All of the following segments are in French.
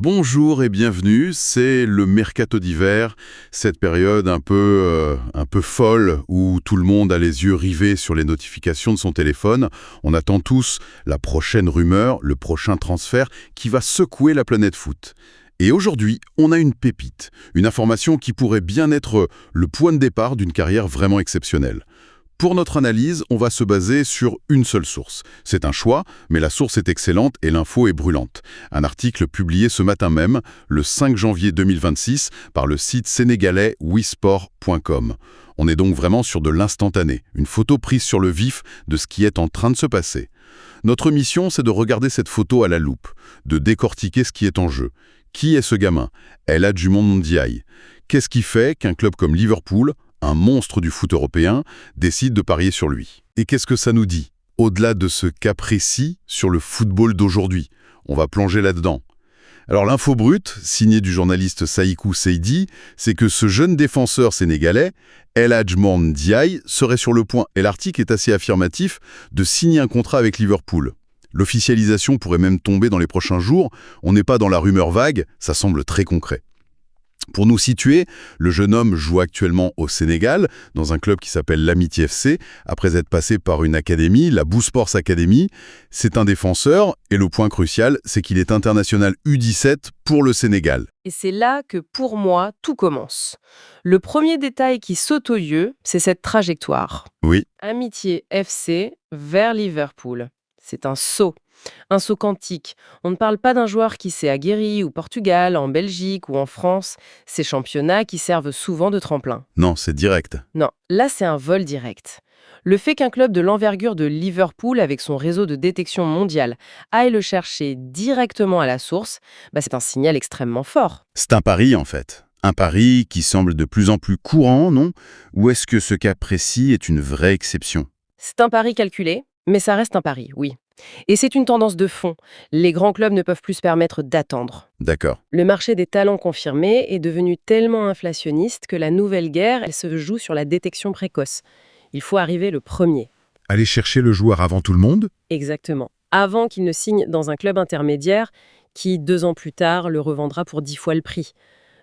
Bonjour et bienvenue, c'est le mercato d'hiver, cette période un peu folle où tout le monde a les yeux rivés sur les notifications de son téléphone. On attend tous la prochaine rumeur, le prochain transfert qui va secouer la planète foot. Et aujourd'hui, on a une pépite, une information qui pourrait bien être le point de départ d'une carrière vraiment exceptionnelle. Pour notre analyse, on va se baser sur une seule source. C'est un choix, mais la source est excellente et l'info est brûlante. Un article publié ce matin même, le 5 janvier 2026, par le site sénégalais wisport.com. On est donc vraiment sur de l'instantané, une photo prise sur le vif de ce qui est en train de se passer. Notre mission, c'est de regarder cette photo à la loupe, de décortiquer ce qui est en jeu. Qui est ce gamin? El Hadji Ndiaye. Qu'est-ce qui fait qu'un club comme Liverpool, un monstre du foot européen, décide de parier sur lui? Et qu'est-ce que ça nous dit, au-delà de ce cas précis, sur le football d'aujourd'hui? On va plonger là-dedans. Alors l'info brute, signée du journaliste Saïkou Seydi, c'est que ce jeune défenseur sénégalais, El Hadji Ndiaye, serait sur le point, et l'article est assez affirmatif, de signer un contrat avec Liverpool. L'officialisation pourrait même tomber dans les prochains jours, on n'est pas dans la rumeur vague, ça semble très concret. Pour nous situer, le jeune homme joue actuellement au Sénégal, dans un club qui s'appelle l'Amitié FC, après être passé par une académie, la Bousports Academy. C'est un défenseur, et le point crucial, c'est qu'il est international U17 pour le Sénégal. Et c'est là que, pour moi, tout commence. Le premier détail qui saute aux yeux, c'est cette trajectoire. Oui, Amitié FC vers Liverpool. C'est un saut quantique. On ne parle pas d'un joueur qui s'est aguerri au Portugal, en Belgique ou en France, ces championnats qui servent souvent de tremplin. non, c'est direct. Non, là c'est un vol direct. Le fait qu'un club de l'envergure de Liverpool, avec son réseau de détection mondiale, aille le chercher directement à la source, c'est un signal extrêmement fort. C'est un pari, en fait. Un pari qui semble de plus en plus courant, non? Ou est-ce que ce cas précis est une vraie exception? C'est un pari calculé, mais ça reste un pari, oui. Et c'est une tendance de fond. Les grands clubs ne peuvent plus se permettre d'attendre. D'accord. Le marché des talents confirmés est devenu tellement inflationniste que la nouvelle guerre, elle se joue sur la détection précoce. Il faut arriver le premier. Aller chercher le joueur avant tout le monde? Exactement. Avant qu'il ne signe dans un club intermédiaire qui, 2 ans plus tard, le revendra pour 10 fois le prix.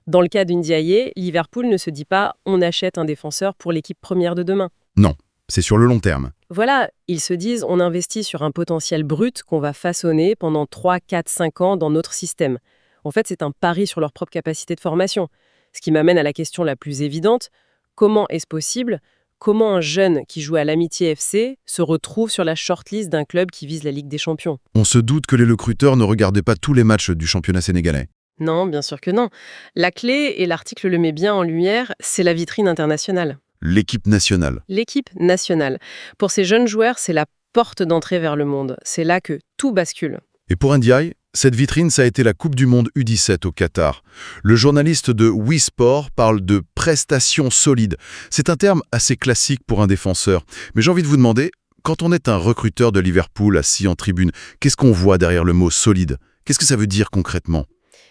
Dans le cas d'Ndiaye, Liverpool ne se dit pas « on achète un défenseur pour l'équipe première de demain ». Non, c'est sur le long terme. Voilà, ils se disent on investit sur un potentiel brut qu'on va façonner pendant 3, 4, 5 ans dans notre système. En fait, c'est un pari sur leur propre capacité de formation. Ce qui m'amène à la question la plus évidente, comment est-ce possible? Comment un jeune qui joue à l'Amitié FC se retrouve sur la shortlist d'un club qui vise la Ligue des Champions? On se doute que les recruteurs ne regardaient pas tous les matchs du championnat sénégalais. Non, bien sûr que non. La clé, et l'article le met bien en lumière, c'est la vitrine internationale. L'équipe nationale. L'équipe nationale. Pour ces jeunes joueurs, c'est la porte d'entrée vers le monde. C'est là que tout bascule. Et pour Ndiaye, cette vitrine, ça a été la Coupe du Monde U17 au Qatar. Le journaliste de Wisport parle de prestations solides. C'est un terme assez classique pour un défenseur. Mais j'ai envie de vous demander, quand on est un recruteur de Liverpool assis en tribune, qu'est-ce qu'on voit derrière le mot solide? Qu'est-ce que ça veut dire concrètement?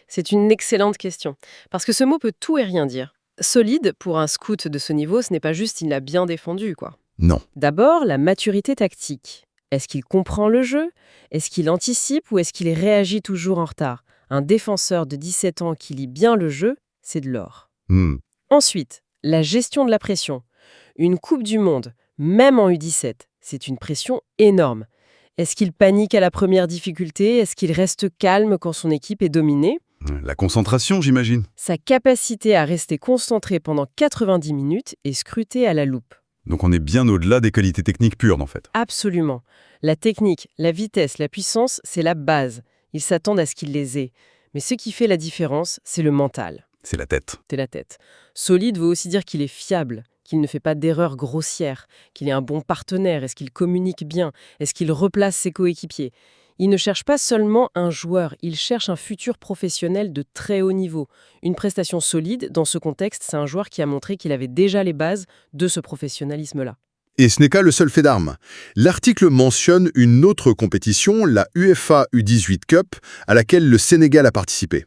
C'est une excellente question. Parce que ce mot peut tout et rien dire. Solide, pour un scout de ce niveau, ce n'est pas juste il l'a bien défendu, quoi. Non. D'abord, la maturité tactique. Est-ce qu'il comprend le jeu? Est-ce qu'il anticipe ou est-ce qu'il réagit toujours en retard? Un défenseur de 17 ans qui lit bien le jeu, c'est de l'or. Ensuite, la gestion de la pression. Une Coupe du Monde, même en U17, c'est une pression énorme. Est-ce qu'il panique à la première difficulté? Est-ce qu'il reste calme quand son équipe est dominée? La concentration, j'imagine. Sa capacité à rester concentré pendant 90 minutes est scrutée à la loupe. Donc on est bien au-delà des qualités techniques pures, en fait. Absolument. La technique, la vitesse, la puissance, c'est la base. Ils s'attendent à ce qu'il les ait. Mais ce qui fait la différence, c'est le mental. C'est la tête. C'est la tête. Solide veut aussi dire qu'il est fiable, qu'il ne fait pas d'erreurs grossières, qu'il est un bon partenaire, est-ce qu'il communique bien, est-ce qu'il replace ses coéquipiers. Il ne cherche pas seulement un joueur, il cherche un futur professionnel de très haut niveau. Une prestation solide, dans ce contexte, c'est un joueur qui a montré qu'il avait déjà les bases de ce professionnalisme-là. Et ce n'est pas le seul fait d'armes. L'article mentionne une autre compétition, la UEFA U18 Cup, à laquelle le Sénégal a participé.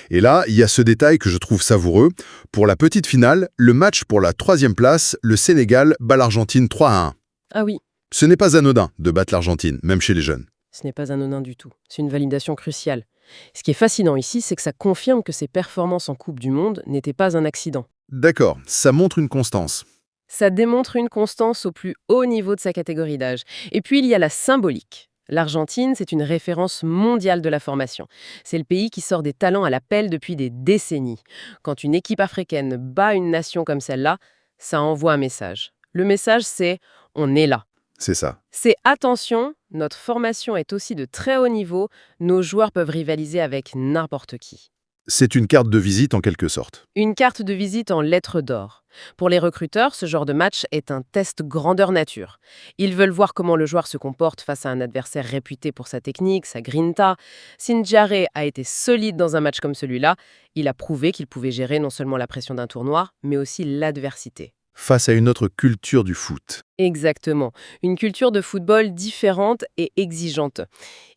Et là, il y a ce détail que je trouve savoureux. Pour la petite finale, le match pour la 3e place, le Sénégal bat l'Argentine 3-1. Ah oui, Ce n'est pas anodin de battre l'Argentine, même chez les jeunes. ce n'est pas anodin du tout. C'est une validation cruciale. Ce qui est fascinant ici, c'est que ça confirme que ses performances en Coupe du Monde n'étaient pas un accident. D'accord, ça montre une constance. Ça démontre une constance au plus haut niveau de sa catégorie d'âge. Et puis il y a la symbolique. L'Argentine, c'est une référence mondiale de la formation. C'est le pays qui sort des talents à la pelle depuis des décennies. Quand une équipe africaine bat une nation comme celle-là, ça envoie un message. Le message, c'est « on est là ». C'est ça. C'est « attention, notre formation est aussi de très haut niveau, nos joueurs peuvent rivaliser avec n'importe qui ». C'est une carte de visite en quelque sorte. Une carte de visite en lettres d'or. Pour les recruteurs, ce genre de match est un test grandeur nature. Ils veulent voir comment le joueur se comporte face à un adversaire réputé pour sa technique, sa grinta. Si Ndjaré a été solide dans un match comme celui-là, il a prouvé qu'il pouvait gérer non seulement la pression d'un tournoi, mais aussi l'adversité. Face à une autre culture du foot. Exactement. Une culture de football différente et exigeante.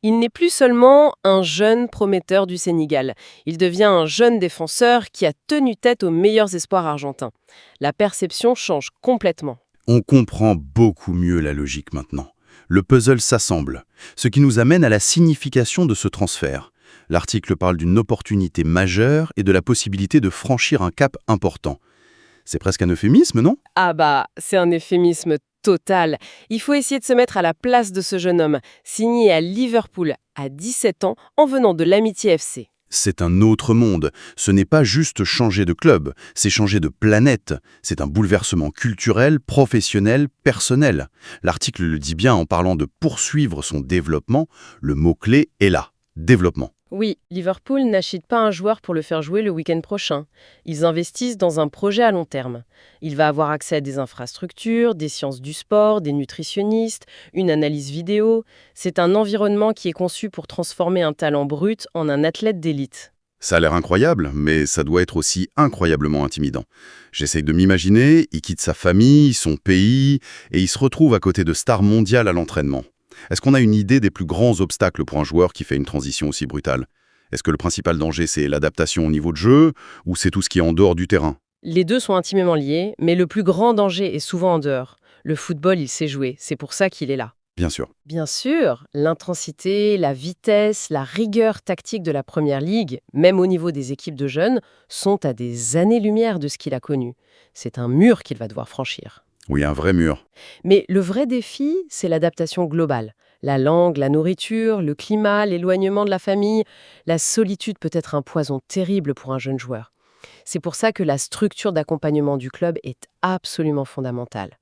Il n'est plus seulement un jeune prometteur du Sénégal. Il devient un jeune défenseur qui a tenu tête aux meilleurs espoirs argentins. La perception change complètement. On comprend beaucoup mieux la logique maintenant. Le puzzle s'assemble, ce qui nous amène à la signification de ce transfert. L'article parle d'une opportunité majeure et de la possibilité de franchir un cap important. C'est presque un euphémisme, non? Ah bah, c'est un euphémisme total. Il faut essayer de se mettre à la place de ce jeune homme, signé à Liverpool à 17 ans en venant de l'Amitié FC. C'est un autre monde. Ce n'est pas juste changer de club, c'est changer de planète. C'est un bouleversement culturel, professionnel, personnel. L'article le dit bien en parlant de poursuivre son développement. Le mot-clé est là, développement. Oui, Liverpool n'achète pas un joueur pour le faire jouer le week-end prochain. Ils investissent dans un projet à long terme. Il va avoir accès à des infrastructures, des sciences du sport, des nutritionnistes, une analyse vidéo. C'est un environnement qui est conçu pour transformer un talent brut en un athlète d'élite. Ça a l'air incroyable, mais ça doit être aussi incroyablement intimidant. J'essaye de m'imaginer, il quitte sa famille, son pays, et il se retrouve à côté de stars mondiales à l'entraînement. Est-ce qu'on a une idée des plus grands obstacles pour un joueur qui fait une transition aussi brutale? Est-ce que le principal danger, c'est l'adaptation au niveau de jeu, ou c'est tout ce qui est en dehors du terrain? Les deux sont intimement liés, mais le plus grand danger est souvent en dehors. Le football, il sait jouer, c'est pour ça qu'il est là. Bien sûr. Bien sûr, l'intensité, la vitesse, la rigueur tactique de la Première Ligue, même au niveau des équipes de jeunes, sont à des années-lumière de ce qu'il a connu. C'est un mur qu'il va devoir franchir. Oui, un vrai mur. Mais le vrai défi, c'est l'adaptation globale. La langue, la nourriture, le climat, l'éloignement de la famille, la solitude peut être un poison terrible pour un jeune joueur. C'est pour ça que la structure d'accompagnement du club est absolument fondamentale.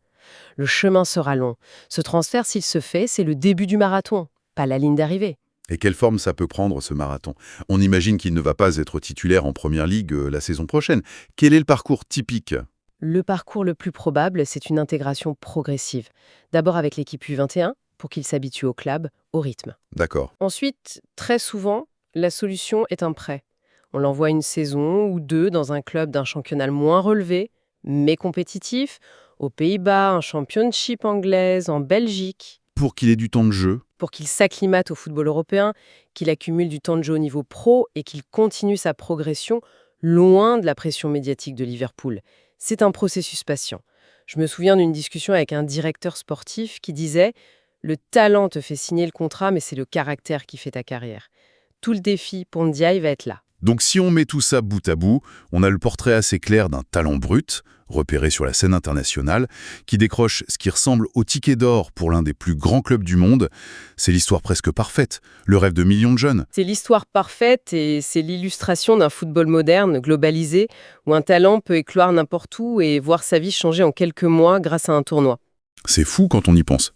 Le chemin sera long. Ce transfert, s'il se fait, c'est le début du marathon, pas la ligne d'arrivée. Et quelle forme ça peut prendre, ce marathon? On imagine qu'il ne va pas être titulaire en Première Ligue la saison prochaine. Quel est le parcours typique? Le parcours le plus probable, c'est une intégration progressive. D'abord avec l'équipe U21, pour qu'il s'habitue au club, au rythme. D'accord. Ensuite, très souvent, la solution est un prêt. On l'envoie une saison ou deux dans un club d'un championnat moins relevé, mais compétitif, aux Pays-Bas, un championship anglaise, en Belgique. Pour qu'il ait du temps de jeu? Pour qu'il s'acclimate au football européen, qu'il accumule du temps de jeu au niveau pro et qu'il continue sa progression loin de la pression médiatique de Liverpool. C'est un processus patient. Je me souviens d'une discussion avec un directeur sportif qui disait « Le talent te fait signer le contrat, mais c'est le caractère qui fait ta carrière. » Tout le défi pour Ndiaye va être là. Donc si on met tout ça bout à bout, on a le portrait assez clair d'un talent brut, repéré sur la scène internationale, qui décroche ce qui ressemble au ticket d'or pour l'un des plus grands clubs du monde. C'est l'histoire presque parfaite, le rêve de millions de jeunes. C'est l'histoire parfaite et c'est l'illustration d'un football moderne, globalisé, où un talent peut éclore n'importe où et voir sa vie changer en quelques mois grâce à un tournoi. C'est fou quand on y pense.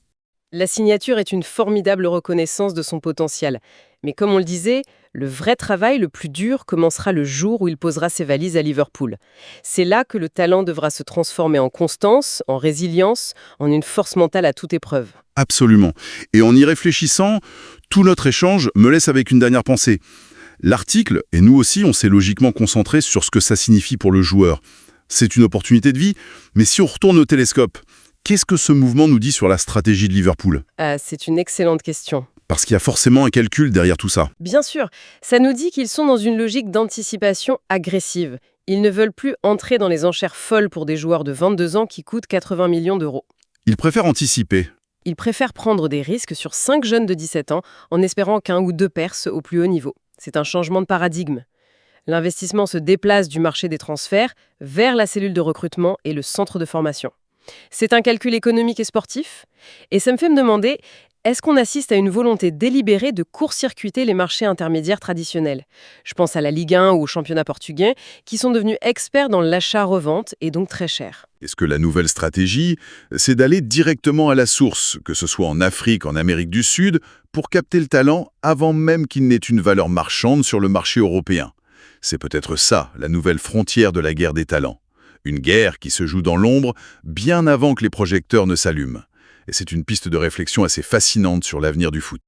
La signature est une formidable reconnaissance de son potentiel. Mais comme on le disait, le vrai travail le plus dur commencera le jour où il posera ses valises à Liverpool. C'est là que le talent devra se transformer en constance, en résilience, en une force mentale à toute épreuve. Absolument. Et en y réfléchissant, tout notre échange me laisse avec une dernière pensée. L'article, et nous aussi, on s'est logiquement concentré sur ce que ça signifie pour le joueur. C'est une opportunité de vie, mais si on retourne au télescope, qu'est-ce que ce mouvement nous dit sur la stratégie de Liverpool? C'est une excellente question. Parce qu'il y a forcément un calcul derrière tout ça. Bien sûr, ça nous dit qu'ils sont dans une logique d'anticipation agressive. Ils ne veulent plus entrer dans les enchères folles pour des joueurs de 22 ans qui coûtent 80 millions d'euros. Ils préfèrent anticiper. Ils préfèrent prendre des risques sur 5 jeunes de 17 ans en espérant qu'un ou deux percent au plus haut niveau. C'est un changement de paradigme. L'investissement se déplace du marché des transferts vers la cellule de recrutement et le centre de formation. C'est un calcul économique et sportif, et ça me fait me demander, est-ce qu'on assiste à une volonté délibérée de court-circuiter les marchés intermédiaires traditionnels? Je pense à la Ligue 1 ou au championnat portugais, qui sont devenus experts dans l'achat-revente et donc très chers. Est-ce que la nouvelle stratégie, c'est d'aller directement à la source, que ce soit en Afrique, en Amérique du Sud, pour capter le talent avant même qu'il n'ait une valeur marchande sur le marché européen? C'est peut-être ça, la nouvelle frontière de la guerre des talents. Une guerre qui se joue dans l'ombre bien avant que les projecteurs ne s'allument. Et c'est une piste de réflexion assez fascinante sur l'avenir du foot.